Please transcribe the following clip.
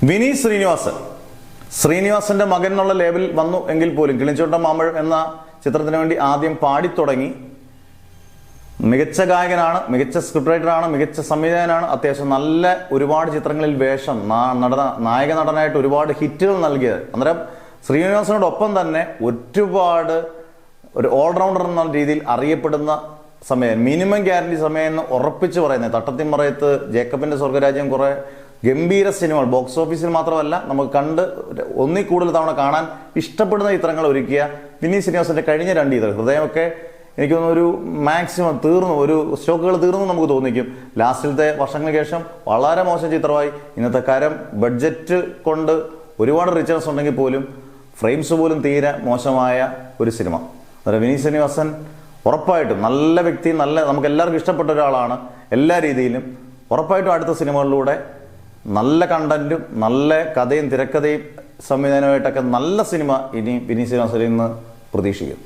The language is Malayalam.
വിനീത് ശ്രീനിവാസന്റെ മകൻ എന്നുള്ള ലേബൽ വന്നു എങ്കിൽ പോലും കിളിഞ്ചോട്ട മാമ്പഴം എന്ന ചിത്രത്തിന് വേണ്ടി ആദ്യം പാടിത്തുടങ്ങി. മികച്ച ഗായകനാണ്, മികച്ച സ്ക്രിപ്റ്റ് റൈറ്ററാണ്, മികച്ച സംവിധായകനാണ്. അത്യാവശ്യം നല്ല ഒരുപാട് ചിത്രങ്ങളിൽ വേഷം, നായക നടനായിട്ട് ഒരുപാട് ഹിറ്റുകൾ നൽകിയത്. അന്നേരം ശ്രീനിവാസനോടൊപ്പം തന്നെ ഒരുപാട് ഒരു ഓൾറൗണ്ടർ എന്ന രീതിയിൽ അറിയപ്പെടുന്ന സമയം, മിനിമം ഗ്യാരണ്ടി സമയം എന്ന് ഉറപ്പിച്ച് പറയുന്നത് തട്ടത്തിമറയത്ത്, ജേക്കബിന്റെ സ്വർഗരാജ്യം, കുറെ ഗംഭീര സിനിമകൾ ബോക്സ് ഓഫീസിൽ മാത്രമല്ല നമുക്ക് കണ്ട് ഒന്നിൽ കൂടുതൽ തവണ കാണാൻ ഇഷ്ടപ്പെടുന്ന ചിത്രങ്ങൾ ഒരുക്കിയ വിനീത് ശ്രീനിവാസന്റെ കഴിഞ്ഞ 2 ചിത്രം ഹൃദയമൊക്കെ എനിക്ക് തോന്നുന്നു ഒരു മാക്സിമം തീർന്നു, ഒരു സ്റ്റോക്കുകൾ തീർന്നു നമുക്ക് തോന്നിക്കും. ലാസ്റ്റിലത്തെ വർഷങ്ങൾക്ക് ശേഷം വളരെ മോശം ചിത്രമായി. ഇന്നത്തെ കരം ബഡ്ജറ്റ് കൊണ്ട് ഒരുപാട് റിച്ചേഴ്സ് ഉണ്ടെങ്കിൽ പോലും ഫ്രെയിംസ് പോലും തീരെ മോശമായ ഒരു സിനിമ. അന്നേരം വിനീത് ശ്രീനിവാസൻ ഉറപ്പായിട്ടും നല്ല വ്യക്തി, നല്ല നമുക്ക് എല്ലാവർക്കും ഇഷ്ടപ്പെട്ട ഒരാളാണ് എല്ലാ രീതിയിലും. ഉറപ്പായിട്ടും അടുത്ത സിനിമകളിലൂടെ നല്ല കണ്ടന്റും നല്ല കഥയും തിരക്കഥയും സംവിധാനമായിട്ടൊക്കെ നല്ല സിനിമ ഇനി വിനീത് ശ്രീനിവാസനിൽ നിന്ന് പ്രതീക്ഷിക്കും.